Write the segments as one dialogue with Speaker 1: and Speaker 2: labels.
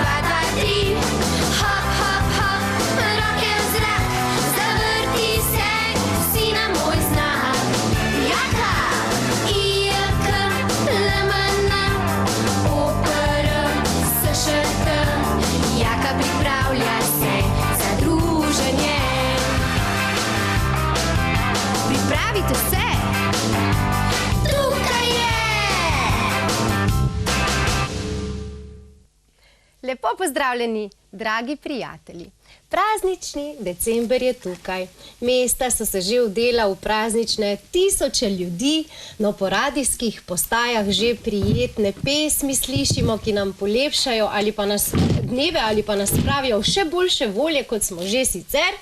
Speaker 1: 2, 2, 3. Hop, hop, hop, roke v zrak, zavrti se, si na moj znak. Jaka, IJK, LMN, OPR, SŠT. Jaka pripravlja se za druženje. Pripravite se. Tukaj je.
Speaker 2: Lepo pozdravljeni, dragi prijatelji. Praznični december je tukaj. Mesta so se že vdela v praznične, tisoče ljudi, no po radijskih postajah že prijetne pesmi slišimo, ki nam polepšajo ali pa nas dneve ali pa nas spravijo v še boljše volje, kot smo že sicer.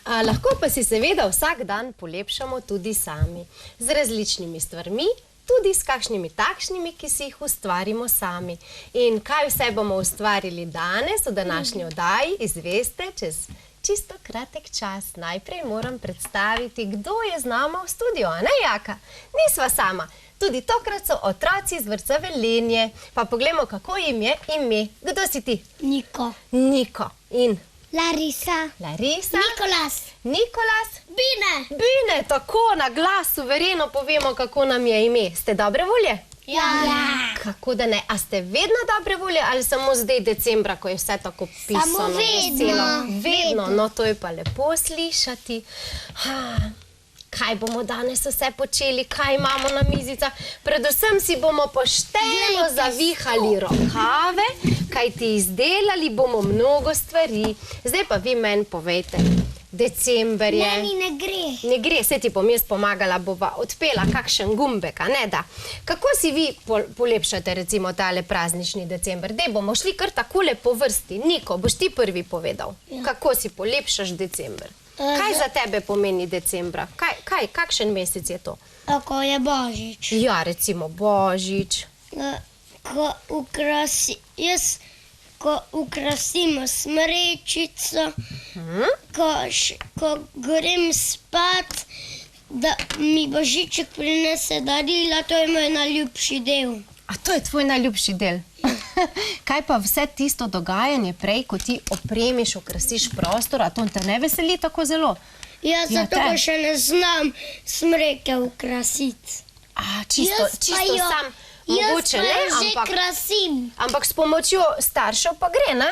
Speaker 2: Lahko pa si seveda vsak dan polepšamo tudi sami. Z različnimi stvarmi, tudi s kakšnimi takšnimi, ki si jih ustvarimo sami. In kaj vse bomo ustvarili danes v današnji oddaji, izveste čez čisto kratek čas. Najprej moram predstaviti, kdo je z nama v studiu, a ne, Jaka? Nisva sama. Tudi tokrat so otroci iz vrtca Velenje. Pa poglejmo, kako jim je ime. Kdo si ti?
Speaker 3: Niko.
Speaker 2: Niko. In?
Speaker 3: Larisa.
Speaker 2: Larisa.
Speaker 3: Nikolas.
Speaker 2: Nikolas.
Speaker 3: Bine.
Speaker 2: Bine, tako na glas, suvereno povemo, kako nam je ime. Ste dobre volje?
Speaker 3: Ja.
Speaker 2: Kako da ne? A ste vedno dobre volje ali samo zdaj decembra, ko je vse tako pisano?
Speaker 3: Samo vedno.
Speaker 2: Veselo? Vedno. No, to je pa lepo slišati. Kaj bomo danes vse počeli, kaj imamo na mizicah? Predvsem si bomo pošteno zavihali rokave, kajti izdelali bomo mnogo stvari. Zdaj pa vi meni povejte, december je...
Speaker 3: Meni ne gre.
Speaker 2: Ne gre, se ti bom jaz pomagala, bova odpela kakšen gumbek, a ne da? Kako si vi polepšate recimo tale praznični december? Dej bomo šli kar takole po vrsti. Niko, boš ti prvi povedal, kako si polepšaš december? Kaj za tebe pomeni decembra? Kakšen mesec je to?
Speaker 3: Ako je Božič.
Speaker 2: Ja, recimo Božič.
Speaker 3: Ko ukrasimo smrečico, ko grem spat, da mi Božiček prinese darila, to je moj najljubši del.
Speaker 2: A to je tvoj najljubši del? Kaj pa vse tisto dogajanje prej, ko ti opremiš, okrasiš prostor, a to te ne veseli tako zelo?
Speaker 3: Ja, zato pa še ne znam smreke ukrasiti.
Speaker 2: Čisto sam, mogoče ne,
Speaker 3: Jaz pa že krasim.
Speaker 2: ampak s pomočjo staršev pa gre, ne?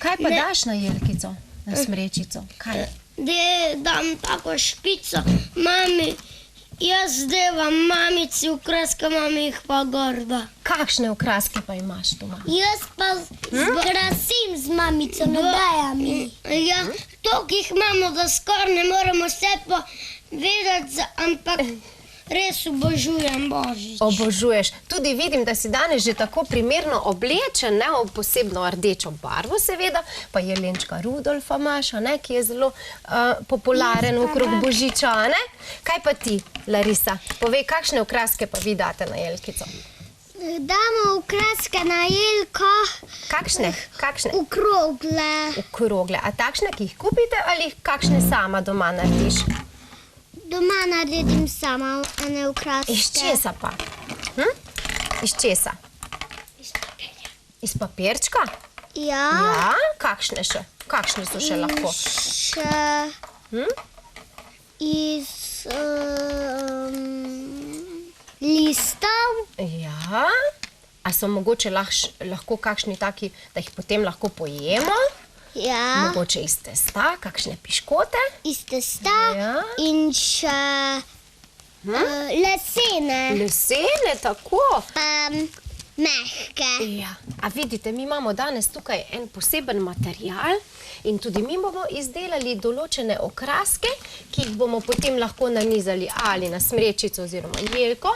Speaker 2: Kaj pa daš na jelkico, na smrečico? Kaj?
Speaker 3: Dam tako špico, mami, jaz delam mamici okraske, mami jih pa gorda.
Speaker 2: Kakšne okraske pa imaš doma?
Speaker 3: Jaz pa krasim z mamico, ne dajem mi. Ja, toliko jih imamo, da skoraj ne moremo vse povedati, ampak res obožujem Božič.
Speaker 2: Obožuješ. Tudi vidim, da si danes že tako primerno oblečen, ne, v posebno rdečo barvo seveda, pa jelenčka Rudolfa imaš, a ne, ki je zelo popularen okrog Božiča, a ne? Kaj pa ti, Larisa? Povej, kakšne okraske pa vi date na jelkico?
Speaker 3: Damo okraske na jelko.
Speaker 2: Kakšne?
Speaker 3: Okrogle.
Speaker 2: Okrogle. A takšne, ki jih kupite ali kakšne sama doma narediš?
Speaker 3: Doma naredim sama ene okraske.
Speaker 2: Iz česa pa? Iz česa? Iz papirčka?
Speaker 3: Ja.
Speaker 2: Ja? Kakšne še? Kakšne so še lahko?
Speaker 3: Še iz listov.
Speaker 2: Ja. A so mogoče lahko kakšni taki, da jih potem lahko pojemo?
Speaker 3: Ja.
Speaker 2: Mogoče iz testa, kakšne piškote?
Speaker 3: Iz testa in še lesene.
Speaker 2: Lesene, tako?
Speaker 3: Mehke.
Speaker 2: Ja. A vidite, mi imamo danes tukaj en poseben material in tudi mi bomo izdelali določene okraske, ki jih bomo potem lahko nanizali ali na smrečico oziroma jelko,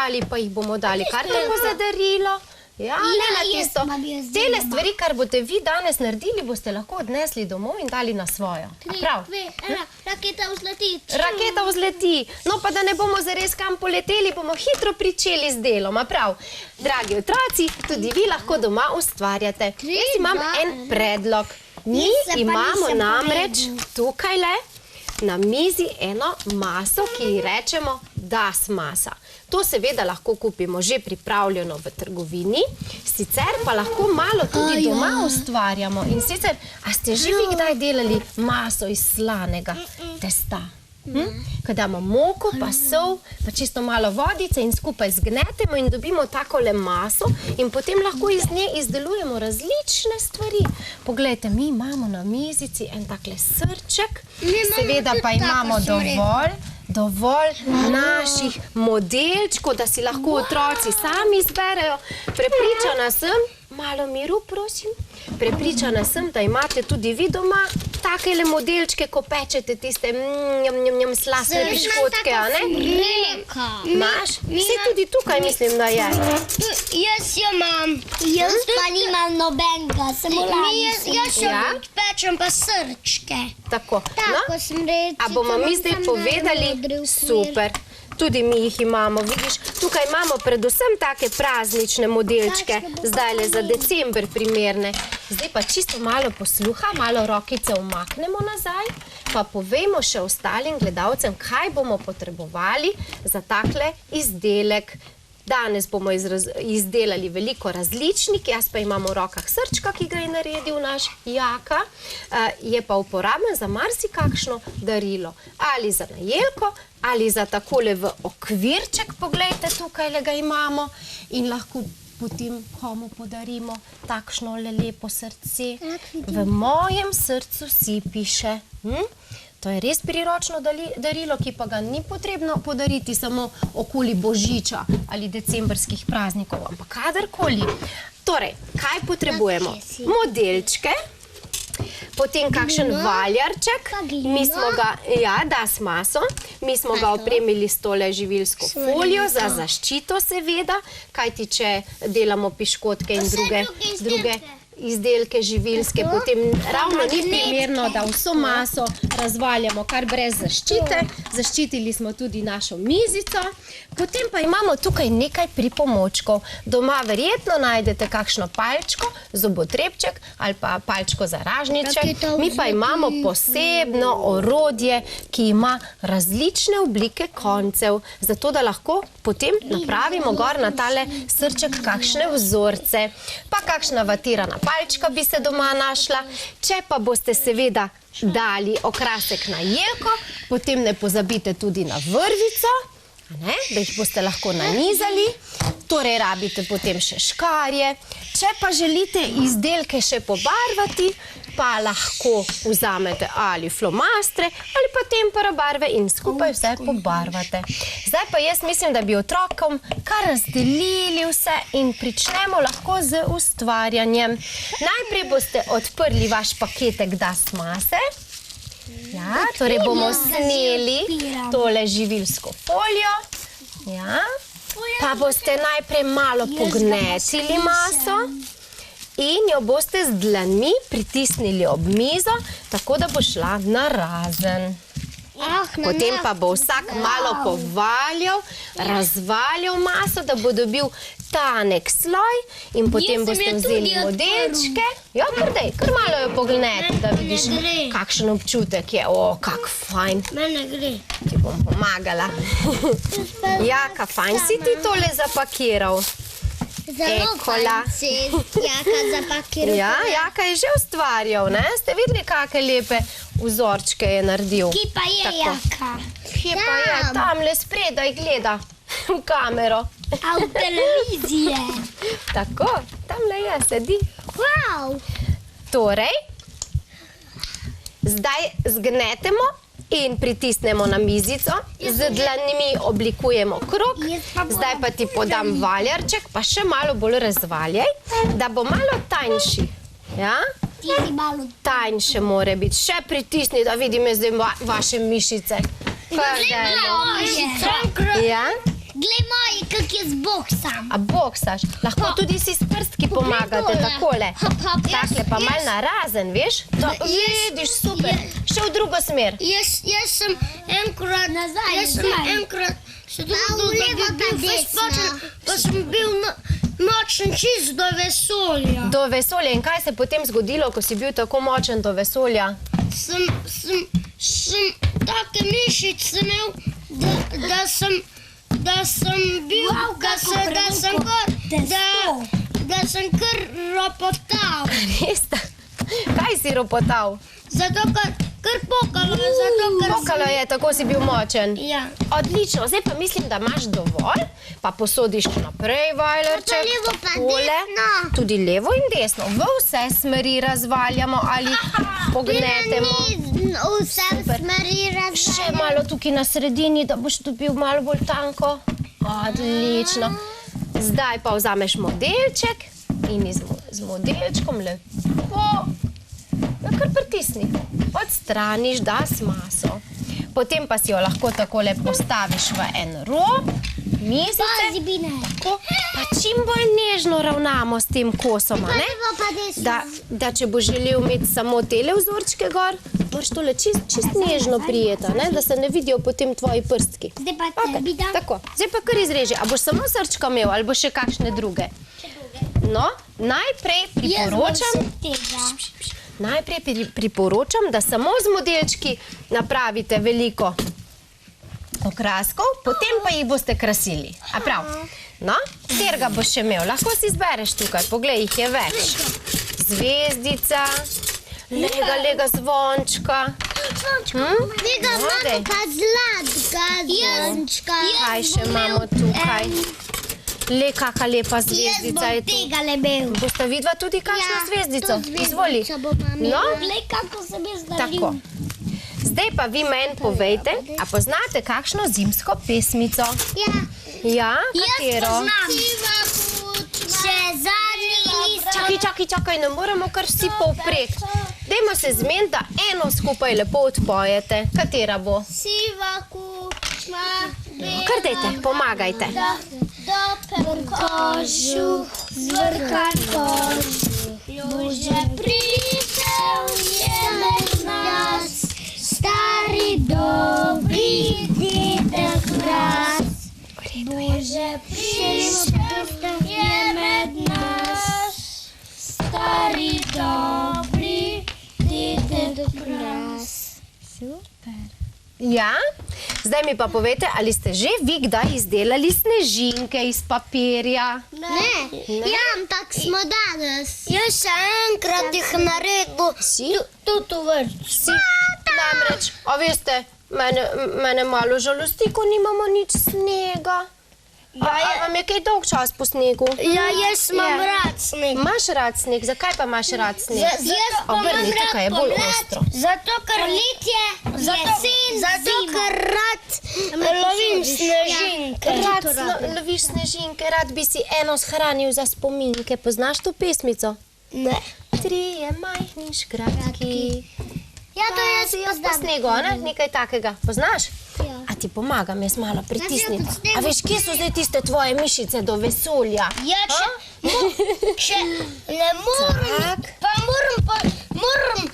Speaker 2: ali pa jih bomo dali kar tako za darilo. Ja, ne na tisto. Cele stvari, kar boste vi danes naredili, boste lahko odnesli domov in dali na svojo. Prav?
Speaker 3: Raketa vzleti.
Speaker 2: Raketa vzleti. No pa da ne bomo zares kam poleteli, bomo hitro pričeli z delom. Prav? Dragi otroci, tudi vi lahko doma ustvarjate. Jaz imam en predlog. Mi imamo namreč tukaj le na mizi eno maso, ki ji rečemo das masa. To seveda lahko kupimo že pripravljeno v trgovini, sicer pa lahko malo tudi doma ustvarjamo. In sicer, a ste že vi kdaj delali maso iz slanega testa? Ko damo moko, pa sol, pa čisto malo vodice in skupaj zgnetemo in dobimo takole maso in potem lahko iz nje izdelujemo različne stvari. Poglejte, mi imamo na mizici en takle srček, seveda pa imamo dovolj naših modelčkov, da si lahko otroci sami izberejo. Prepričana sem, malo miru, prosim, prepričana sem, da imate tudi vi doma takele modelčke, ko pečete tiste slastne piškotke, a ne? Imaš? Vsi tudi tukaj mislim, da je.
Speaker 3: Jaz jo imam.
Speaker 4: Jaz pa nimam nobenega, samo lani
Speaker 3: Jaz jo pečem pa srčke.
Speaker 2: Tako.
Speaker 4: Tako sem reči.
Speaker 2: A bomo mi zdaj povedali? Super. Tudi mi jih imamo, vidiš, tukaj imamo predvsem take praznične modelčke, zdajle za december primerne. Zdaj pa čisto malo posluha, malo rokice umaknemo nazaj, pa povejmo še ostalim gledalcem, kaj bomo potrebovali za takle izdelek. Danes bomo izdelali veliko različnih, jaz pa imam v rokah srčka, ki ga je naredil naš Jaka. Je pa uporaben za marsikakšno darilo. Ali za najelko, ali za takole v okvirček, poglejte, tukaj ga imamo in lahko potem komu podarimo takšno lepo srce. V mojem srcu si piše. To je res priročno darilo, ki pa ga ni potrebno podariti samo okoli Božiča ali decembrskih praznikov, ampak kadarkoli. Torej, kaj potrebujemo? Modelčke, potem kakšen valjarček, mi smo ga, das maso, mi smo ga opremili s tole živilsko folijo za zaščito seveda, kajti če delamo piškotke in druge izdelke živilske, potem ravno ni primerno, da vso maso razvaljamo kar brez zaščite. Zaščitili smo tudi našo mizico. Potem pa imamo tukaj nekaj pripomočkov. Doma verjetno najdete kakšno palčko, zobotrebček ali pa palčko za ražnjiček. Mi pa imamo posebno orodje, ki ima različne oblike koncev, zato da lahko potem napravimo gor na tale srček kakšne vzorce. Pa kakšna vatirana palčka bi se doma našla. Če pa boste seveda dali okrasek na jelko, potem ne pozabite tudi na vrvico, da jih boste lahko nanizali. Torej rabite potem še škarje. Če pa želite izdelke še pobarvati, pa lahko vzamete ali flomastre ali pa tempera barve in skupaj vse pobarvate. Zdaj pa jaz mislim, da bi otrokom kar razdelili vse in pričnemo lahko z ustvarjanjem. Najprej boste odprli vaš paketek das mase. Ja, torej bomo sneli tole živilsko folijo. Ja. Pa boste najprej malo pognetili maso in jo boste z dlanmi pritisnili ob mizo, tako da bo šla narazen. Potem pa bo vsak malo povaljal, razvaljal maso, da bo dobil tanek sloj in potem boste vzeli modelčke. Ja, kar malo jo pognete, da vidiš, kakšen občutek je. O, kak fajn.
Speaker 3: Mene gre.
Speaker 2: Ti bom pomagala. Jaka, fajn si ti tole zapakiral.
Speaker 4: Zelo fajn si Jaka zapakiral.
Speaker 2: Ja, Jaka je že ustvarjal, ne? Ste videli, kakšne lepe vzorčke je naredil?
Speaker 3: Kje pa je Jaka?
Speaker 2: Kje pa je? Tamle spredaj gleda v kamero.
Speaker 3: A v televizije.
Speaker 2: Tako, tamle je, sedi.
Speaker 3: Wow.
Speaker 2: Torej, zdaj zgnetemo in pritisnemo na mizico, z dlanmi oblikujemo krog, zdaj pa ti podam valjarček, pa še malo bolj razvaljaj, da bo malo tanjši. Ja? Tanjše more biti, še pritisni, da vidim zdaj vaše mišice. Ja?
Speaker 3: Glej moji, kak jaz boksam.
Speaker 2: A boksaš? Lahko tudi si s prstki pomagate, takole. Takle pa malo narazen, veš? Vidiš, super. Še v drugo smer.
Speaker 3: Jaz sem enkrat se tudi pa sem bil močen čist do vesolja.
Speaker 2: Do vesolja. In kaj se je potem zgodilo, ko si bil tako močen do vesolja?
Speaker 3: Sem sem take mišice imel, da sem bil, da sem kar ropotal.
Speaker 2: Res? Kaj si ropotal?
Speaker 3: Zato, ker pokalo,
Speaker 2: Pokalo je, tako si bil močen.
Speaker 3: Ja.
Speaker 2: Odlično, zdaj pa mislim, da imaš dovolj, pa posodiš naprej, vajlerček.
Speaker 4: Pa levo pa
Speaker 2: takole.
Speaker 4: desno.
Speaker 2: Tudi levo in desno. V vse smeri razvaljamo ali pognetemo.
Speaker 4: Vse smeri
Speaker 2: Še malo tukaj na sredini, da boš dobil malo bolj tanko. Odlično. Zdaj pa vzameš modelček in z modelčkom lepo kar pritisni. Odstraniš maso. Potem pa si jo lahko takole postaviš v en rob, mizice. Tako, pa čim bolj nežno ravnamo s tem kosom, a ne?
Speaker 4: Levo pa desno.
Speaker 2: Da če boš želel imeti samo tele vzorčke gor, moraš tole čist nežno prijeti, ne? Da se ne vidijo potem tvoji prstki.
Speaker 4: Zdaj pa
Speaker 2: Okej,
Speaker 4: tebi dam.
Speaker 2: tako, zdaj pa kar izreži. A boš samo srčka imel ali boš še kakšne druge? No, najprej priporočam, da samo z modelčki napravite veliko okraskov, potem pa jih boste krasili. A prav? No, katerega boš še imel? Lahko si izbereš tukaj, poglej, jih je več. Zvezdica, lega zvončka.
Speaker 4: Tega imamo pa zlatka zvončka.
Speaker 2: Kaj še imamo tukaj? Le, kaka lepa zvezdica je tu.
Speaker 4: Tega lebel.
Speaker 2: Boste vidva tudi kakšno zvezdico? Izvoli. No,
Speaker 4: Glej, kako sem jaz
Speaker 2: tako. Zdaj pa vi meni povejte, a poznate kakšno zimsko pesmico?
Speaker 4: Ja.
Speaker 2: Ja, katero?
Speaker 4: Siva kučma. Še zadnji list.
Speaker 2: Čakaj, ne moremo kar vsi povprek. Dajmo se zmeniti, da eno skupaj lepo odpojete. Katera bo?
Speaker 4: Siva kučma.
Speaker 2: Kar dajte, pomagajte.
Speaker 4: Dopen kožuh, zvrhan kožuh, Bože prišel je med nas, stari dobri dedek mraz. Bože prišel je med nas, stari dobri dedek mraz.
Speaker 2: Super. Ja? Zdaj mi pa povejte, ali ste že vi kdaj izdelali snežinke iz papirja?
Speaker 4: Ne, ja, ampak smo danes.
Speaker 3: Jaz še enkrat jih naredil, tudi vrč.
Speaker 2: Namreč, a veste, mene malo žalosti, ko nimamo nič snega. A vam je kaj dolg čas po snegu?
Speaker 3: Ja, jaz imam rad sneg.
Speaker 2: Imaš rad sneg? Zakaj pa imaš rad sneg?
Speaker 3: Jaz pa imam
Speaker 2: Obrni,
Speaker 3: rad
Speaker 2: tukaj je bolj ostro.
Speaker 3: Zato, ker rad lovim snežinke.
Speaker 2: Rad loviš snežinke, rad bi si eno shranil za spominke. Poznaš to pesmico?
Speaker 3: Ne.
Speaker 2: Trije majhni škratki.
Speaker 4: Ja, to jaz
Speaker 2: Po snegu, a ne? Nekaj takega. Poznaš?
Speaker 4: Ja.
Speaker 2: A ti pomagam, jaz malo pritisniti.
Speaker 4: Jaz tudi snegu.
Speaker 2: A veš, kje so zdaj tiste tvoje mišice do vesolja?
Speaker 3: Ja, če ne morem, pa moram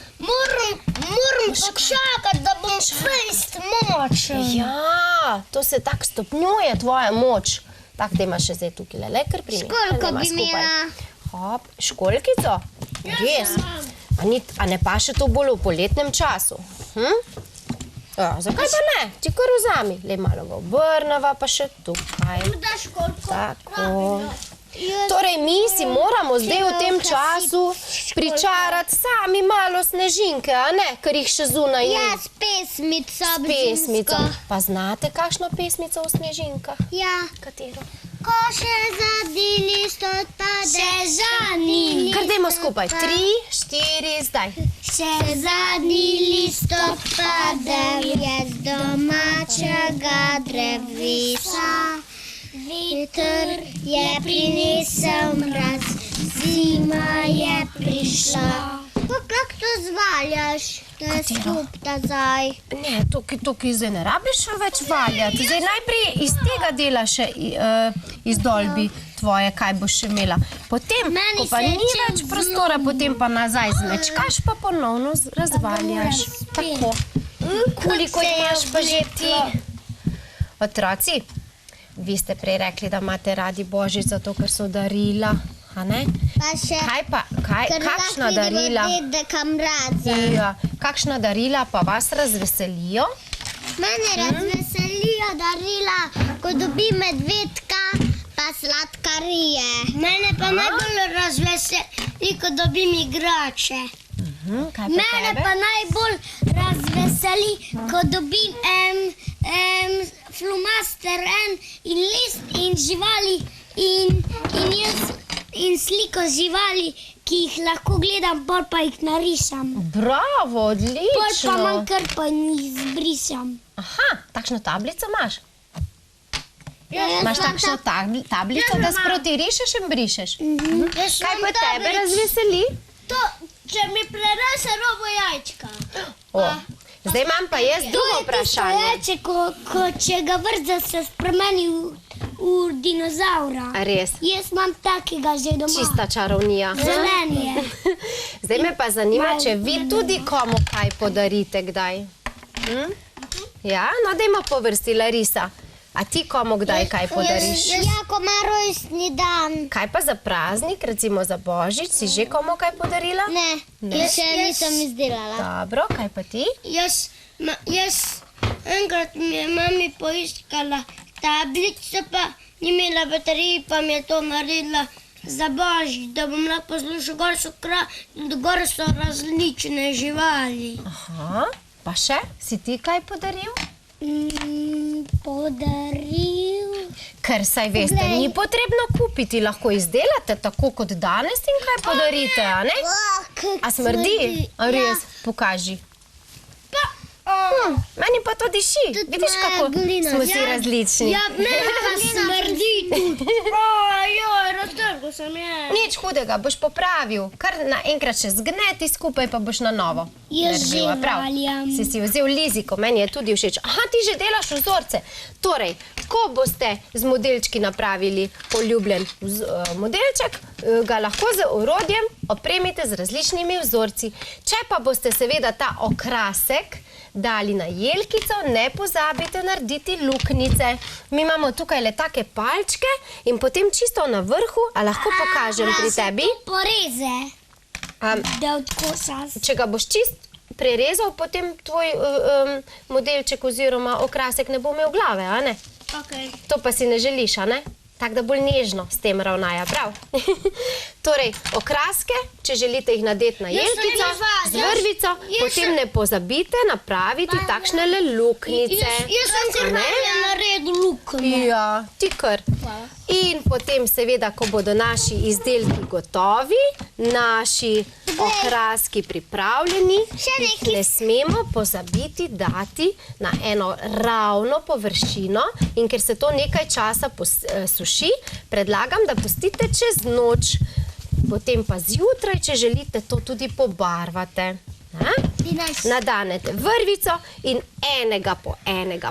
Speaker 3: počakati, da bom fejst močen.
Speaker 2: Ja, to se tako stopnjuje, tvoja moč. Tako, da imaš še zdaj tukaj le, kar primi.
Speaker 4: Školjko bi imela.
Speaker 2: Hop, školjkico? Res? A ne paše to bolj v poletnem času? Ja, zakaj pa ne? Ti kar vzami. Le malo ga obrneva, pa še tukaj. Tako. Torej, mi si moramo zdaj v tem času pričarati sami malo snežinke, a ne? Ker jih še zunaj ni.
Speaker 4: Ja, s pesmico.
Speaker 2: Pesmico. Pa znate kakšno pesmico o snežinkah?
Speaker 4: Ja.
Speaker 2: Katero?
Speaker 4: Ko še zadnji list odpade. Še zadnji.
Speaker 2: Kar dajmo skupaj. 3, 4, zdaj.
Speaker 4: Še zadnji list odpade je z domačega drevesa. Veter je prinesel mraz, zima je prišla. Kako to zvaljaš, da je skup nazaj?
Speaker 2: Ne, tukaj zdaj ne rabiš več valjati. Zdaj najprej iz tega dela še izdolbi tvoje, kaj boš še imela. Potem, ko pa ni več prostora, potem pa nazaj zmečkaš, pa ponovno razvaljaš. Tako. Koliko imaš pa že ti? Otroci, vi ste prej rekli, da imate radi Božič, zato ker so darila. a ne?
Speaker 4: Pa še
Speaker 2: Kakšna darila?
Speaker 4: Dedeka Mraza.
Speaker 2: Ja, kakšna darila pa vas razveselijo?
Speaker 4: Mene razveselijo darila, ko dobi medvedka pa sladkarije. Mene pa najbolj razveseli, ko dobim igrače.
Speaker 2: Kaj pa
Speaker 3: Mene
Speaker 2: tebe?
Speaker 3: pa najbolj razveseli, ko dobim flomaster in list in živali in sliko živali, ki jih lahko gledam, pol pa jih narišem.
Speaker 2: Bravo,
Speaker 3: Pol pa imam
Speaker 2: odlično.
Speaker 3: krpo in jih zbrišem.
Speaker 2: Aha, takšno tablico imaš?
Speaker 3: Ja,
Speaker 2: Imaš takšno tablico, da sproti rišeš in brišeš? Kaj pa tebe razveseli?
Speaker 3: To, če mi prenese robo jajčka.
Speaker 2: O, zdaj imam pa jaz drugo vprašanje.
Speaker 3: Jajče, ko če ga vrza, se spremeni v dinozaura.
Speaker 2: A res?
Speaker 3: Jaz imam takega že doma.
Speaker 2: Čista čarovnija.
Speaker 3: Zelen je.
Speaker 2: Zdaj me pa zanima, če vi tudi komu kaj podarite kdaj. Ja, no dajmo po vrsti, Larisa. A ti komu kdaj kaj podariš?
Speaker 4: Ja, ko ima rojstni dan.
Speaker 2: Kaj pa za praznik, recimo za Božič, si že komu kaj podarila?
Speaker 4: Ne, jaz še nisem izdelala.
Speaker 2: Dobro, kaj pa ti?
Speaker 3: Jaz enkrat mi je mami poiskala tablico, pa ni imela baterije, pa mi je to naredila za Božič, da bom lahko poslušal, gor so različne živali.
Speaker 2: Aha, pa še? Si ti kaj podaril?
Speaker 3: Podaril.
Speaker 2: Ker saj veste, ni potrebno kupiti, lahko izdelate tako kot danes in kaj podarite, a ne? A smrdi? A res? Pokaži. Meni pa to diši. Vidiš, kako smo si različni.
Speaker 3: Ja, meni pa smrdi tudi. Raztrgal sem je.
Speaker 2: Nič hudega, boš popravil. Kar naenkrat še zgneti skupaj, pa boš na novo
Speaker 3: Jaz
Speaker 2: naredil, a prav?
Speaker 3: živaljam.
Speaker 2: Si vzel liziko, meni je tudi všeč. Aha, ti že delaš vzorce. Torej, ko boste z modelčki napravili poljubljen modelček, ga lahko z orodjem opremite z različnimi vzorci. Če pa boste seveda ta okrasek dali na jelkico, ne pozabite narediti luknjice. Mi imamo tukaj le take palčke in potem čisto na vrhu, a lahko pokažem pri tebi.
Speaker 3: Poreze, da od kosa.
Speaker 2: Če ga boš čist prerezal, potem tvoj modelček oziroma okrasek ne bo imel glave, a ne?
Speaker 3: Okay.
Speaker 2: To pa si ne želiš, a ne? Tako da bolj nežno s tem ravnaja, prav? Torej, okraske, če želite jih nadeti na jelkico, z vrvico, potem ne pozabite napraviti takšnele luknjice.
Speaker 3: Jaz sem kar naredil luknjo.
Speaker 2: Ja, ti kar. In potem seveda, ko bodo naši izdelki gotovi, naši okraski pripravljeni, jih ne smemo pozabiti dati na eno ravno površino in ker se to nekaj časa suši, predlagam, da pustite čez noč, potem pa zjutraj, če želite, to tudi pobarvate. Nadanete vrvico in enega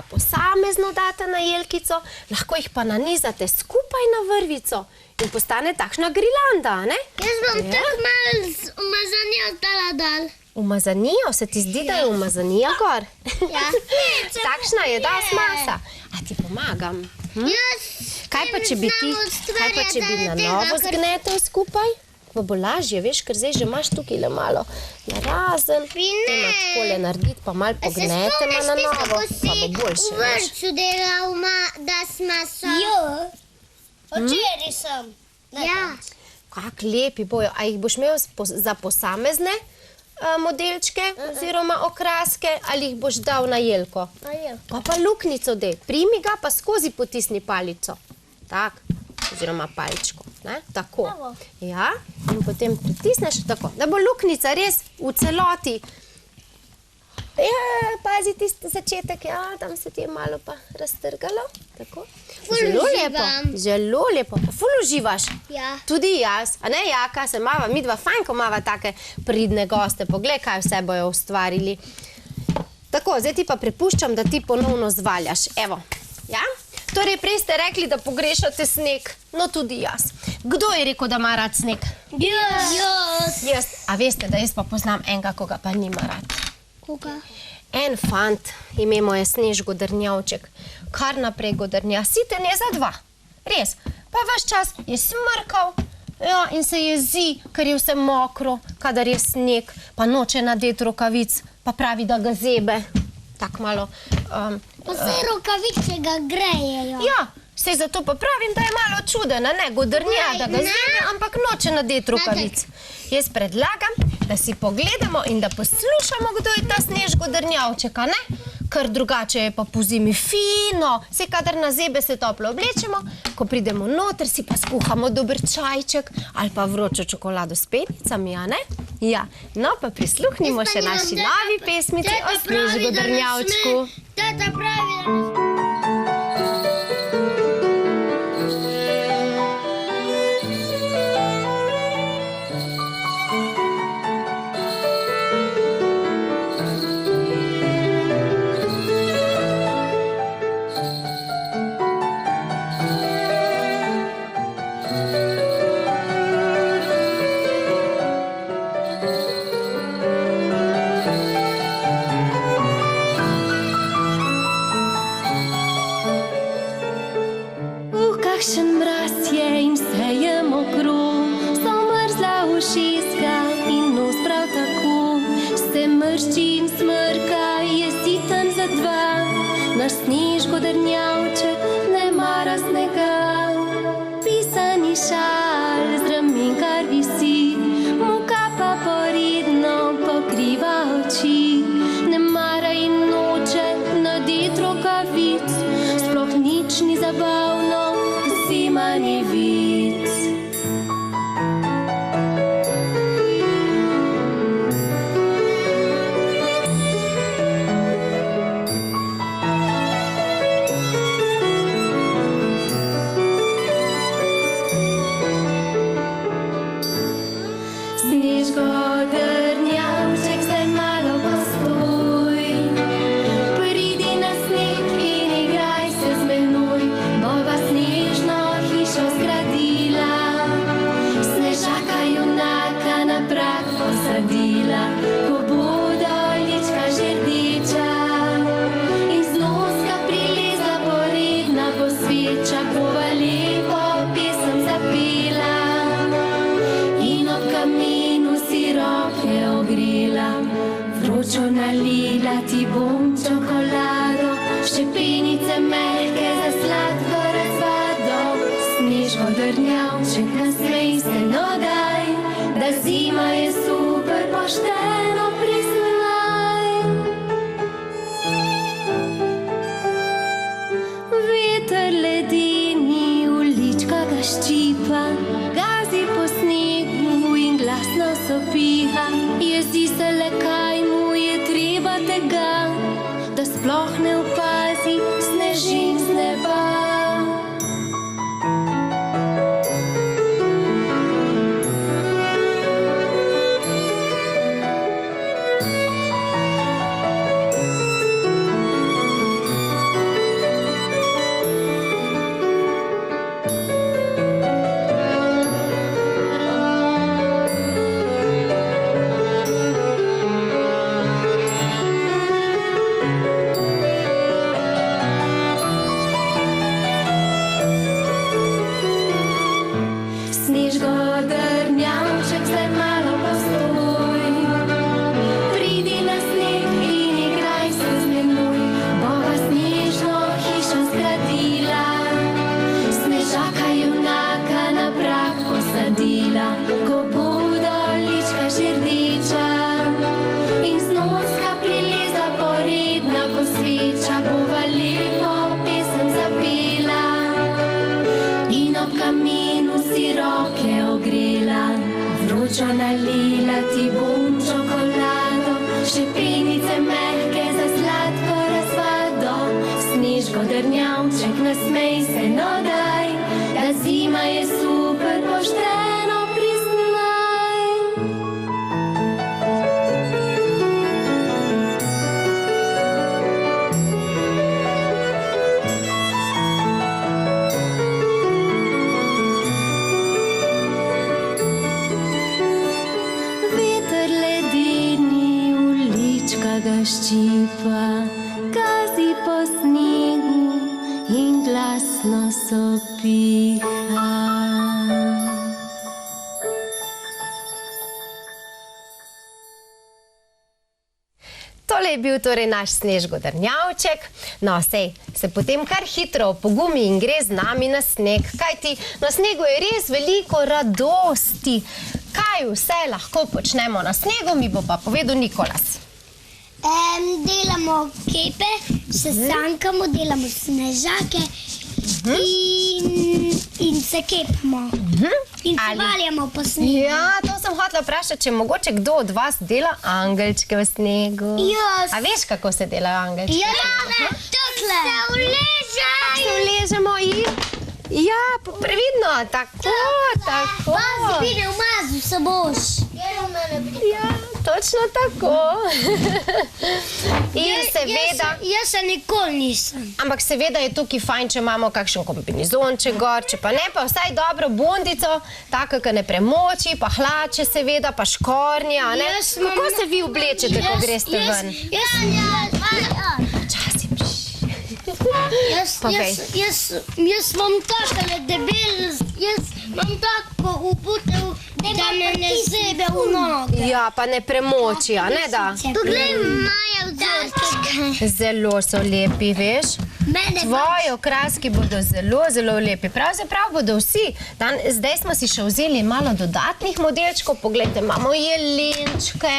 Speaker 2: posamezno date na jelkico, lahko jih pa nanizate skupaj na vrvico in postane takšna grilanda, ne?
Speaker 3: Jaz bom tako malo umazanijo dala dal.
Speaker 2: Umazanijo? Se ti zdi, da je umazanija gor?
Speaker 3: Ja.
Speaker 2: Takšna je dosti masa. A ti pomagam? Kaj pa, če bi na novo zgnetel skupaj? Pa bo lažje, veš, ker zdaj že imaš tukaj le malo narazen, tema takole narediti, pa malo pognetema na novo, pa bo boljše, veš.
Speaker 4: Vrcu delal, da smo so.
Speaker 3: Jo, včeraj sem.
Speaker 4: Ja.
Speaker 2: Kak lepi bojo. A jih boš imel za posamezne modelčke oziroma okraske ali jih boš dal na jelko? Pa luknjico dej. Primi ga pa skozi potisni palico. Tak, oziroma palčko. Tako. Ja, in potem pritisneš tako, da bo luknjica res v celoti. Ja, pazi tisti začetek, ja, tam se ti je malo pa raztrgalo. Tako. Zelo lepo, zelo lepo. Ful uživaš.
Speaker 4: Ja.
Speaker 2: Tudi jaz. A ne, Jaka, se mava, midva fajn, ko mava take pridne goste. Poglej, kaj vse bojo ustvarili. Tako, zdaj ti pa prepuščam, da ti ponovno zvaljaš. Evo, ja? Torej, prej ste rekli, da pogrešate sneg. No, tudi jaz. Kdo je rekel, da ima rad sneg? Jaz. A veste, da jaz pa poznam enega, koga pa nima rad.
Speaker 3: Koga?
Speaker 2: En fant, ime mu je Snež Godrnjavček, kar naprej godrnja. Siten je za dva. Res. Pa vaš čas je smrkal, Ja, in se jezi, ker je vse mokro, kadar je sneg, pa noče nadeti rokavic, pa pravi, da ga zebe. Tako malo...
Speaker 3: Pa saj rokavice ga grejejo.
Speaker 2: Ja, sej zato pa pravim, da je malo čuden, ne, godrnja, da ga zebe, ampak noče nadeti rokavic. Jaz predlagam, da si pogledamo in da poslušamo, kdo je ta Snež godrnjavček, a ne? Ker drugače je pa po zimi fino, sej kadar na zebe se toplo oblečemo, ko pridemo noter, si pa skuhamo dober čajček ali pa vročo čokolado s penicami, a ne? Ja, no pa prisluhnimo še naši novi pesmici o Snežu godrnjavčku.
Speaker 3: Tata pravi, da
Speaker 2: Kakšen mraz je in vse je mokro, so mrzla ušeska in nos prav tako. Se mršči in smrka, je siten za dva, naš Snež godrnjavček ne mara snega. Pisani šal z ramen kar visi, mu kapa poredno pokriva oči. Ne mara in noče nadeti rokavic, sploh nič ni zabavno, zima ni vic. Snež godrnjavček, zdaj malo postoj, pridi na sneg in igraj se z menoj, bova snežno hišo zgradila, Snežaka junaka na prag posadila, ko bodo lička že rdeča in z noska prilezla poredna bo sveča, bova lepo pesem zapela in ob kaminu si roke ogrela. Vročo nalila ti bom čokolado, ščepenice mehke za sladko razvado. Snež godrnjavček, nasmej se, no daj, da zima je super, pošteno priznaj. Veter ledeni v lička ga ščipa, gazi po snegu in glasno sopiha. Jezi se le, kaj mu je treba tega, da sploh ne opazi snežin z neba. Snež godrnjavček, zdaj malo postoj, pridi na sneg in igraj se z menoj, bova snežno hišo zgradila, Snežaka junaka na prag posadila, ko bodo lička že rdeča in z noska prilezla poredna bo sveča, bova lepo pesem zapela in ob kaminu si roke ogrela. Vročo nalila ti bom čokolado, ščepenice mehke za sladko razvado. Snež godrnjavček, nasmej se, no daj, da zima je super, pošteno priznaj. Veter ledeni v lička ga ščipa, gazi po snegu in glasno sopiha. Tole je bil torej naš snežgodrnjavček. No, sej se potem kar hitro opogumi in gre z nami na sneg. Kajti na snegu je res veliko radosti. Kaj vse lahko počnemo na snegu, mi bo pa povedal Nikolas.
Speaker 3: Delamo kepe, sesankamo, delamo snežake in se kepamo. In se valjamo po snegu.
Speaker 2: Ja, to sem hotela vprašati, če mogoče kdo od vas dela angelčke v snegu.
Speaker 3: Jaz.
Speaker 2: A veš, kako se delajo angelčke?
Speaker 3: Ja, tukle.
Speaker 2: Se uležemo in... Ja, previdno, tako.
Speaker 3: Pazi, vidi, umazil se boš.
Speaker 2: Ja, točno tako. In seveda...
Speaker 3: Jaz se nikoli nisem.
Speaker 2: Ampak seveda je tukaj fajn, če imamo kakšen kombinizonček gor, če pa ne, pa vsaj dobro bundico, tako, ki ne premoči, pa hlače seveda, pa škornje, a ne? Kako se vi oblečete, ko greste ven?
Speaker 3: Jaz imam takole debel, jaz imam tako uputev, da me ne zebe v noge.
Speaker 2: Ja, pa ne premoči, a ne da?
Speaker 3: Poglej, Maja vzorčke.
Speaker 2: Zelo so lepi, veš? Tvoji okraski bodo zelo, zelo lepi. Pravzaprav bodo vsi. Zdaj smo si še vzeli malo dodatnih modelčkov. Poglejte, imamo jelenčke,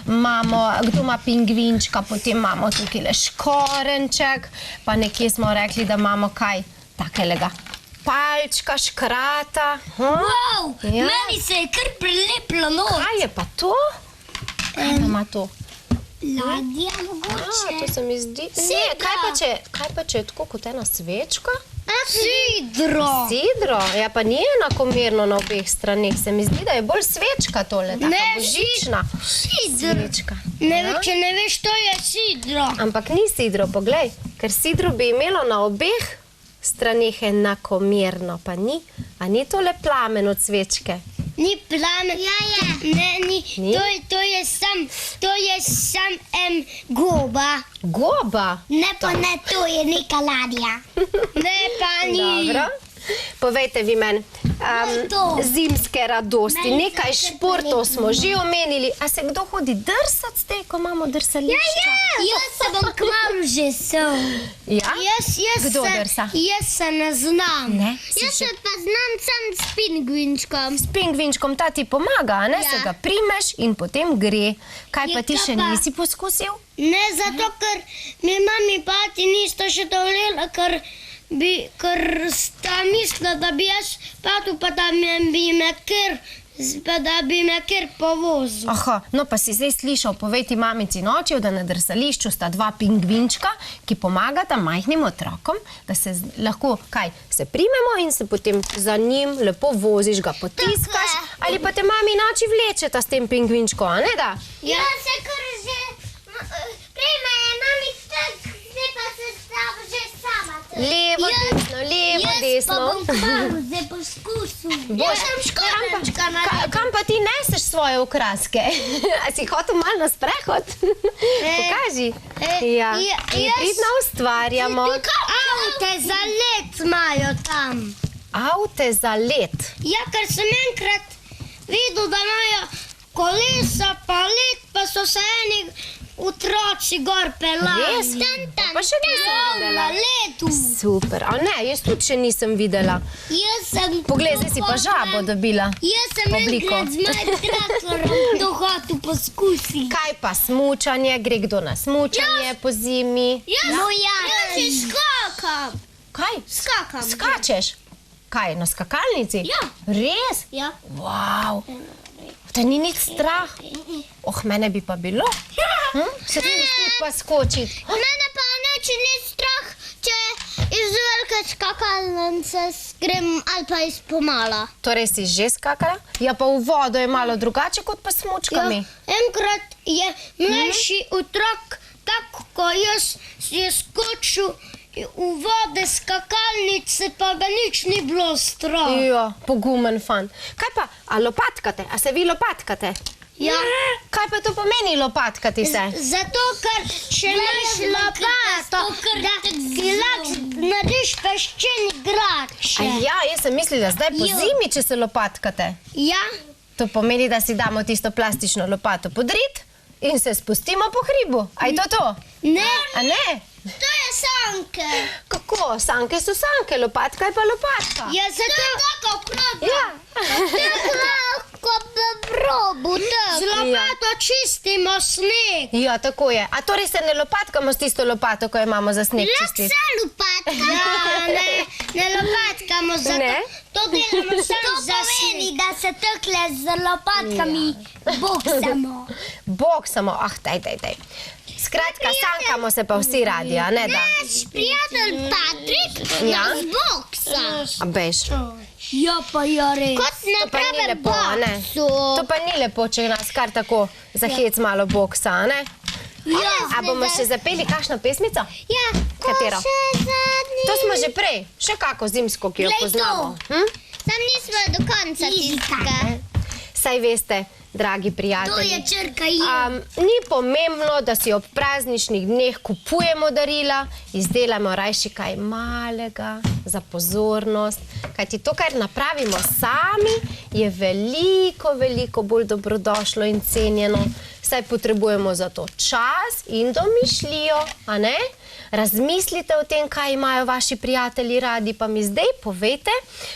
Speaker 2: kdo ima pingvinčka, potem imamo tukaj le škorenček, pa nekje smo rekli, da imamo kaj takelega. Palčka, škrata.
Speaker 3: Wow, meni se je kar prilepilo noč.
Speaker 2: Kaj je pa to? Kaj ima to?
Speaker 3: Ladja mogoče.
Speaker 2: To se mi zdi... Ne, kaj pa če je tako kot ena svečka?
Speaker 3: Sidro.
Speaker 2: Sidro? Ja, pa ni enakomerno na obeh straneh. Se mi zdi, da je bolj svečka tole, taka božična svečka.
Speaker 3: Če ne veš, to je sidro.
Speaker 2: Ampak ni sidro, poglej, ker sidro bi imelo na obeh straneh enakomerno, pa ni. A ni tole plamen od svečke?
Speaker 3: Ni plamen. Ne, ni. To je sam goba.
Speaker 2: Goba?
Speaker 3: Ne, pa ne, to je neka ladja. Ne, pa ni.
Speaker 2: Dobro. Povejte vi meni, zimske radosti, nekaj športov smo že omenili. A se kdo hodi drsat zdaj, ko imamo drsališča?
Speaker 3: Jaz se bom kmalu že sel.
Speaker 2: Ja? Kdo drsa?
Speaker 3: Jaz se ne znam.
Speaker 2: Ne?
Speaker 3: Jaz se pa znam sam s pingvinčkom.
Speaker 2: S pingvinčkom ta ti pomaga, a ne? Se ga primeš in potem gre. Kaj pa ti še nisi poskusil?
Speaker 3: Ne, zato ker mi mami pati nista še dovoljela, ker sta mislila, da bi jaz patil, pa da bi me kjer povozil.
Speaker 2: Aha, no pa si zdaj slišal, povej ti mamici in očev, da na drsališču sta dva pingvinčka, ki pomagata majhnim otrokom, da se lahko, se primemo in se potem za njim lepo voziš, ga potiskaš, ali pa te mami in oči vlečeta s tem pingvinčkom, a ne da?
Speaker 3: Ja, se kar že prejme je mami tak, zdaj pa se stava že sama.
Speaker 2: Levo, desno.
Speaker 3: Jaz pa bom kmalu zdaj poskusil. Jaz sem škorenčka naredil.
Speaker 2: Kam pa ti neseš svoje okraske? A si hotel malo na sprehod? Pokaži. Ja, in pridno ustvarjamo.
Speaker 3: Avte za let imajo tam.
Speaker 2: Avte za let?
Speaker 3: Ja, ker sem enkrat videl, da imajo kolesa pa let, pa so se eni otroci gor pelali.
Speaker 2: Res? Pa še nisem videla.
Speaker 3: Na letu.
Speaker 2: Super. A ne, jaz tudi še nisem videla. Poglej, zdaj si pa žabo dobila.
Speaker 3: Jaz sem enkrat z mojim traktorom to hotel poskusiti.
Speaker 2: Kaj pa smučanje? Gre kdo na smučanje po zimi?
Speaker 3: Jaz skakam.
Speaker 2: Kaj?
Speaker 3: Skakam.
Speaker 2: Skačeš? Kaj, na skakalnici?
Speaker 3: Ja.
Speaker 2: Res?
Speaker 3: Ja.
Speaker 2: Wow. Da ni nič strah? Mene bi pa bilo. Se ti ti pa skočiti.
Speaker 3: Mene pa neče ni strah, če iz velike skakalnice grem ali pa iz pomala.
Speaker 2: Torej si že skakala? Ja, pa v vodo je malo drugače kot pa s smučkami.
Speaker 3: Enkrat je mlajši otrok, tako ko jaz je skočil v vode skakalnice, pa ga nič ni bilo strah.
Speaker 2: Ja, pogumen fan. Kaj pa, a lopatkate? A se vi lopatkate?
Speaker 3: Ja.
Speaker 2: Kaj pa to pomeni lopatkati se?
Speaker 3: Zato, ker če imaš lopato, da si lahko narediš peščeni grač.
Speaker 2: Ja, jaz sem mislila zdaj po zimi, če se lopatkate.
Speaker 3: Ja.
Speaker 2: To pomeni, da si damo tisto plastično lopato pod rit In se spustimo po hribu. A je to?
Speaker 3: Ne,
Speaker 2: A ne?
Speaker 3: to je sanke.
Speaker 2: Kako? Sanke so sanke, lopatka je pa lopatka.
Speaker 3: Ja, zato je tako okrog.
Speaker 2: Ja.
Speaker 3: Lahko v robu, tako. Z lopato čistimo sneg.
Speaker 2: Ja, tako je. A torej se ne lopatkamo s tisto lopato, ko jo imamo za sneg čistiti?
Speaker 3: lopatka. Ja, ne lopatkamo, zato
Speaker 2: Ne?
Speaker 3: to delamo samo za sneg. Da se tukle z lopatkami boksamo.
Speaker 2: Boksamo, daj. Skratka, sankamo se pa vsi radi, a ne da?
Speaker 3: Naš prijatelj Patrik
Speaker 2: Ja.
Speaker 3: nas boksa.
Speaker 2: A bež.
Speaker 3: Ja, pa ja res. Kot
Speaker 2: To
Speaker 3: na
Speaker 2: pa ni
Speaker 3: pravem
Speaker 2: lepo, a ne?
Speaker 3: boksu.
Speaker 2: To pa ni lepo, če nas kar tako za hec malo boksa, a ne?
Speaker 3: Ja,
Speaker 2: A bomo še zapeli kakšno pesmico?
Speaker 3: Ja,
Speaker 2: Katero?
Speaker 3: ko še zadnji.
Speaker 2: To smo že prej, še kako zimsko, ki jo
Speaker 3: Glej to.
Speaker 2: poznamo.
Speaker 3: Sam nismo do konca tistega.
Speaker 2: Saj veste, dragi prijatelji.
Speaker 3: črka I.
Speaker 2: Ni pomembno, da si ob prazničnih dneh kupujemo darila, izdelamo rajši kaj malega za pozornost, kajti to, kar napravimo sami, je veliko bolj dobrodošlo in cenjeno, saj potrebujemo za to čas in domišljijo, a ne? Razmislite o tem, kaj imajo vaši prijatelji radi, pa mi zdaj povejte,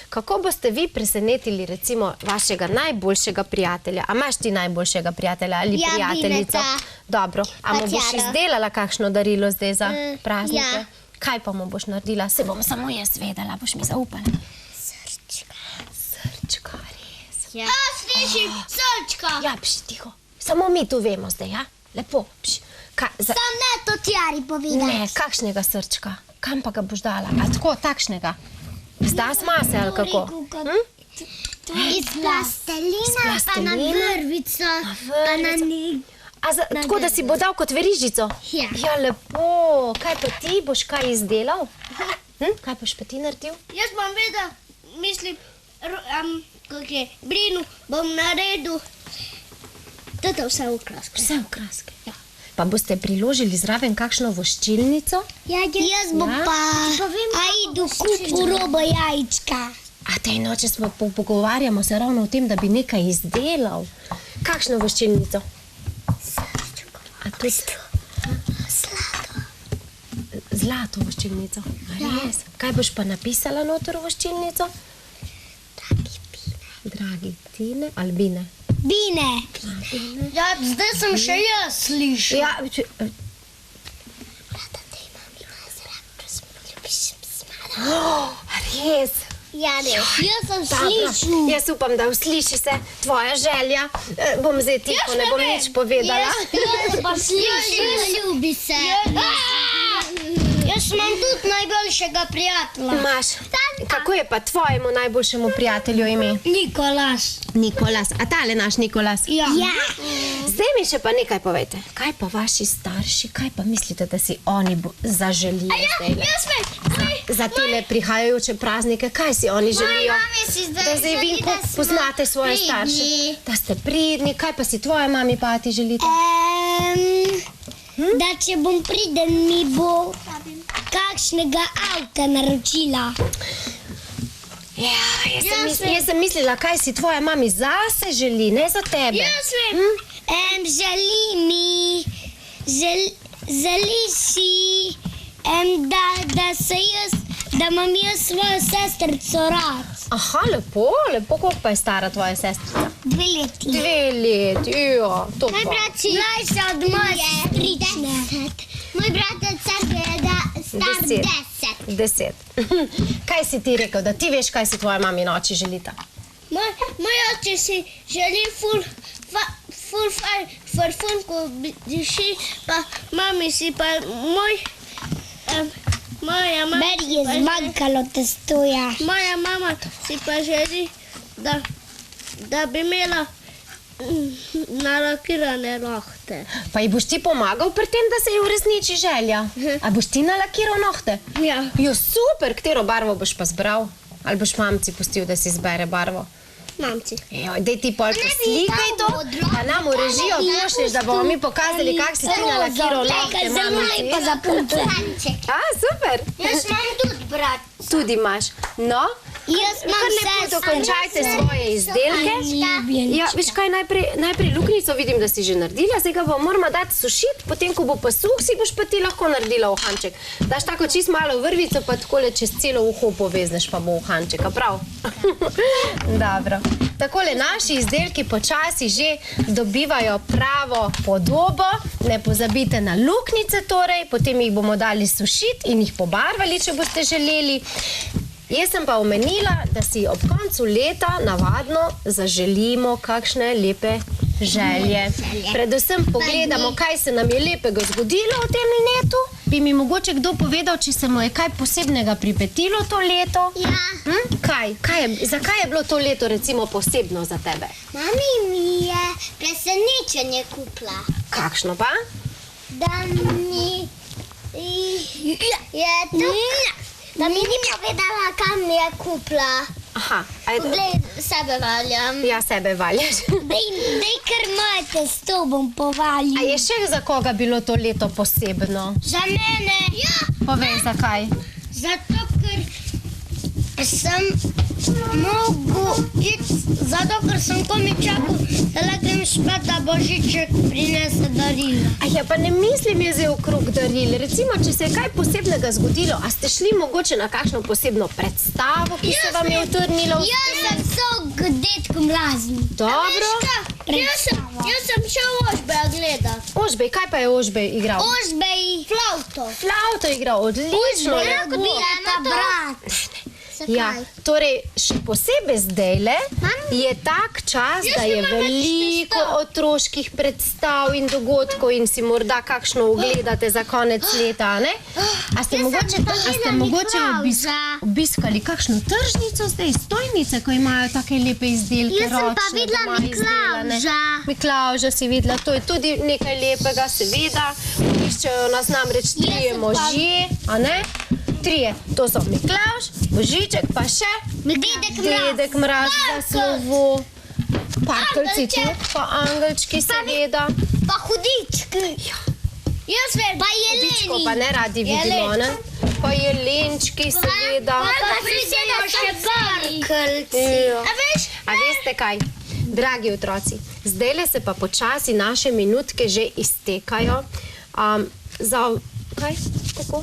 Speaker 2: kako boste vi presenetili recimo vašega najboljšega prijatelja. A imaš ti najboljšega prijatelja ali
Speaker 3: Ja,
Speaker 2: prijateljico?
Speaker 3: Vineta.
Speaker 2: Dobro, a mu boš
Speaker 3: Patjaro.
Speaker 2: izdelala kakšno darilo zdaj za praznike?
Speaker 3: ja.
Speaker 2: Kaj pa mu boš naredila? Se bom samo jaz vedela, boš mi zaupala. Srčka, res.
Speaker 3: Ja, slišim, srčka.
Speaker 2: Ja, tiho. Samo mi tu vemo zdaj, ja? Lepo.
Speaker 3: Sam ne to tjari povedati.
Speaker 2: Ne, kakšnega srčka? Kam pa ga boš dala? A tako, takšnega? Zda smase ali kako?
Speaker 3: Iz plastelina, pa na vrvico, pa na nek.
Speaker 2: Tako, da si bo dal kot verižico?
Speaker 3: Ja.
Speaker 2: Ja, lepo. Kaj pa ti? Boš kaj izdelal? Kaj boš pa ti naredil?
Speaker 3: Jaz bom vedel, mislim, kako je, Brinu bom naredil, toto vse v kraske.
Speaker 2: Vse v kraske. Ja. Pa boste priložili zraven kakšno voščilnico?
Speaker 3: Ja, jaz bom pa Aidu kupil robo jajčka.
Speaker 2: A tej noče smo pogovarjamo se ravno o tem, da bi nekaj izdelal. Kakšno voščilnico? A tudi? Zlato voščilnico. Res? Kaj boš pa napisala noter v voščilnico? Dragi Tine. Albine.
Speaker 3: Bine. Ja, zdaj sem še jaz slišal.
Speaker 2: Ja, res.
Speaker 3: Ja, res. Jaz sem
Speaker 2: Dobro.
Speaker 3: slišal.
Speaker 2: Jaz upam, da usliši se tvoja želja. Bom zdaj tiho, ne bom nič povedala.
Speaker 3: Jaz pa slišal. Ljubi se. Jaz imam tudi najboljšega prijatelja.
Speaker 2: Imaš. Kako je pa tvojemu najboljšemu prijatelju ime?
Speaker 3: Nikolas.
Speaker 2: Nikolas. A tale naš Nikolas?
Speaker 3: Ja.
Speaker 2: Zdaj mi še pa nekaj povejte. Kaj pa vaši starši, kaj pa mislite, da si oni zaželijo zdaj?
Speaker 3: Jaz
Speaker 2: Za tele prihajajoče praznike, kaj si oni želijo?
Speaker 3: mami si zdaj
Speaker 2: Da zdaj
Speaker 3: želi,
Speaker 2: vi
Speaker 3: da smo
Speaker 2: poznate svoje
Speaker 3: pridni.
Speaker 2: starše. Da ste pridni. Kaj pa si tvoja mami pa ti želite?
Speaker 3: Da če bom priden, mi bo kakšnega avta naročila.
Speaker 2: Ja, jaz sem mislila, kaj si tvoja mami zase želi, ne za tebe.
Speaker 3: Jaz vem. Želi mi, želi si, da imam jaz svojo sestrico rad.
Speaker 2: Aha, lepo. Koliko pa je stara tvoja sestrica?
Speaker 3: 2 leti.
Speaker 2: 2 leti, ja, to pa.
Speaker 3: Mlajša od moje sestrične. Moj bratec je star 10.
Speaker 2: 10. Kaj si ti rekel, da ti veš, kaj si tvoja mami noči želita?
Speaker 3: Moj oče si želi ful farfun, ko diši, pa mami si pa moja mama... Meni je zmanjkalo testoja. Moja mama si pa želi, da bi imela nalakirane nohte.
Speaker 2: Pa ji boš ti pomagal pri tem, da se ji uresniči želja? A boš ti nalakiral nohte?
Speaker 3: Ja.
Speaker 2: Jo, super, katero barvo boš pa zbral? Ali boš mamci pustil, da si izbere barvo?
Speaker 3: Mamci.
Speaker 2: Joj, daj ti pol poslikaj to, pa nam v režijo pošlješ, da bomo mi pokazali, kak si ti nalakiral nohte, mamici.
Speaker 3: za punce.
Speaker 2: A, super.
Speaker 3: Jaz imam tudi brat.
Speaker 2: Tudi imaš. No,
Speaker 3: Jaz imam
Speaker 2: Kar lepo dokončajte svoje izdelke. Ja, veš kaj, najprej luknjico vidim, da si že naredila, zdaj ga moramo dati sušiti, potem, ko bo pa suh, si boš pa ti lahko naredila uhanček. Daš tako čist malo vrvico, pa takole čez celo uho povezneš, pa bo uhanček, a prav? Dobro. Takole naši izdelki počasi že dobivajo pravo podobo. Ne pozabite na luknjice torej, potem jih bomo dali sušiti in jih pobarvali, če boste želeli. Jaz sem pa omenila, da si ob koncu leta navadno zaželimo kakšne lepe želje. Predvsem pogledamo, kaj se nam je lepega zgodilo v tem letu. Bi mi mogoče kdo povedal, če se mu je kaj posebnega pripetilo to leto?
Speaker 4: Ja.
Speaker 2: Zakaj je bilo to leto recimo posebno za tebe?
Speaker 4: Mami mi je presenečenje kupila.
Speaker 2: Kakšno pa?
Speaker 4: Da mi je to, da mi ni povedala, kam mi je kupila.
Speaker 2: Aha,
Speaker 4: Glej, sebe valjam.
Speaker 2: ja, sebe valjaš.
Speaker 3: Dej kar moje testo bom povalil.
Speaker 2: A je še za koga bilo to leto posebno?
Speaker 3: Za mene. Ja.
Speaker 2: Povej, zakaj?
Speaker 3: Zato, ker sem ker sem komaj čakal, da grem spat, da Božiček prinese darila.
Speaker 2: Ja, pa ne mislim je zdaj okrog daril. Recimo, če se je kaj posebnega zgodilo, a ste šli mogoče na kakšno posebno predstavo, ki se vam je utrnila v
Speaker 3: Jaz sem šel k detku Mrazni.
Speaker 2: Dobro.
Speaker 3: Jaz sem šel Ožbeja gledat.
Speaker 2: Ožbej, kaj pa je Ožbej igral?
Speaker 3: Ožbej flauto.
Speaker 2: Flauto igral, odlično.
Speaker 3: Lahko bi ta brat.
Speaker 2: Ja, torej, še posebej zdajle je tak čas, da je veliko otroških predstav in dogodkov in si morda kakšno ogledate za konec leta, ne? A ste mogoče obiskali kakšno tržnico zdaj, stojnice, ko imajo take lepe izdelke,
Speaker 4: Jaz sem pa
Speaker 2: ročne,
Speaker 4: videla
Speaker 2: doma izdelane?
Speaker 4: Miklavža.
Speaker 2: Miklavža si videla, to je tudi nekaj lepega, seveda. Iščejo nas namreč trije možje, a ne? Trije, to so Miklavž, Božiček, pa še Dedek Mraz za slovo, parkeljci tudi, pa angelčki seveda.
Speaker 3: Pa hudički. Jaz vem, pa
Speaker 2: Hudičko
Speaker 3: jeleni.
Speaker 2: pa ne radi vidimo, ne? Pa jelenčki seveda.
Speaker 3: Pa priseda še parkeljci.
Speaker 2: Ja. A veste kaj, dragi otroci, zdajle se pa počasi naše minutke že iztekajo. Kaj? Kako?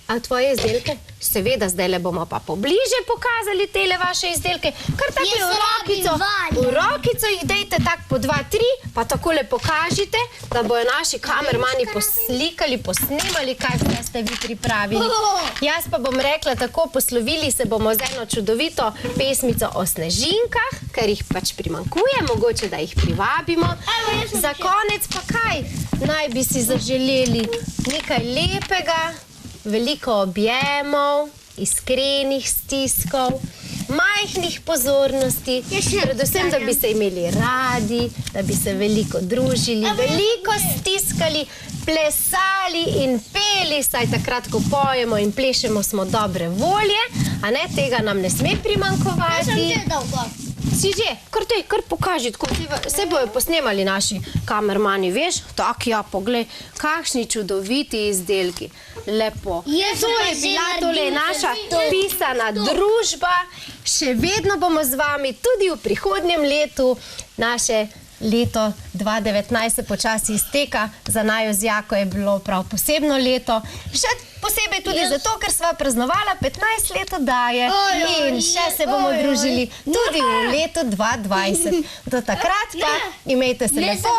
Speaker 2: A tvoje izdelke? Seveda, zdajle bomo pa pobliže pokazali tele vaše izdelke. Kar tako v rokico jih dejte tak po 2, 3, pa takole pokažite, da bojo naši kamermani poslikali, posnemali, kaj vse ste vi pripravili. Jaz pa bom rekla tako, poslovili se bomo z eno čudovito pesmico o snežinkah, ker jih pač primanjkuje, mogoče da jih privabimo. Za konec pa kaj? Naj bi si zaželeli nekaj lepega, veliko objemov, iskrenih stiskov, majhnih pozornosti, predvsem, da bi se imeli radi, da bi se veliko družili, veliko stiskali, plesali in peli, saj takrat, ko pojemo in plešemo, smo dobre volje, a ne, tega nam ne sme primanjkovati. Si že, kar pokaži, vse bojo posnemali naši kamermani, veš? Tak, ja, poglej, kakšni čudoviti izdelki. Lepo. To je bila tole naša pisana družba. Še vedno bomo z vami tudi v prihodnjem letu. Naše leto 2019 se počasi izteka. Za naju z Jako je bilo prav posebno leto. Še posebej tudi zato, ker sva praznovala 15 let oddaje in še se bomo družili tudi v letu 2020. Do takrat pa imejte se lepo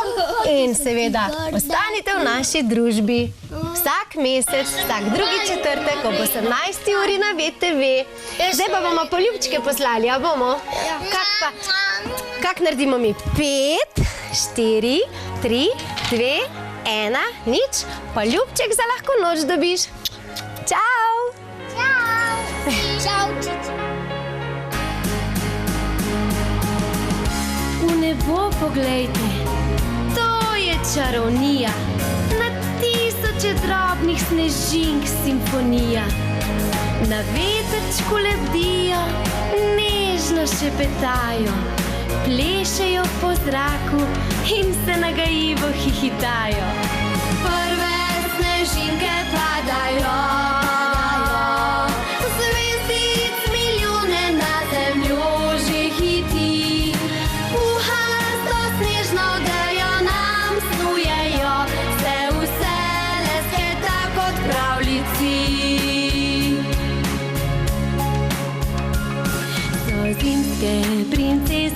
Speaker 2: in seveda ostanite v naši družbi. Vsak mesec, vsak drugi četrtek ob 18. uri na VTV. Zdaj pa bomo poljubčke poslali, a bomo? Kak naredimo mi? 5, 4, 3, 2, 1, nič. Poljubček za lahko noč dobiš. Čau!
Speaker 3: Čau.
Speaker 2: V nebo poglejte, to je čarovnija, na tisoče drobnih snežink simfonija. Na vetrčku lebdijo, nežno šepetajo, plešejo po zraku in se nagajivo hihitajo. Prve snežinke padajo, zvezdic milijone na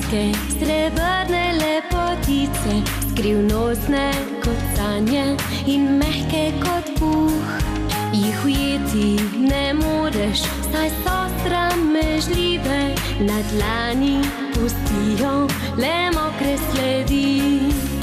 Speaker 1: Sladke, srebrne lepotice, skrivnostne kot sanje in mehke kot puh. Jih ujeti ne moreš, saj so sramežljive, na dlani pustijo le mokre sledi.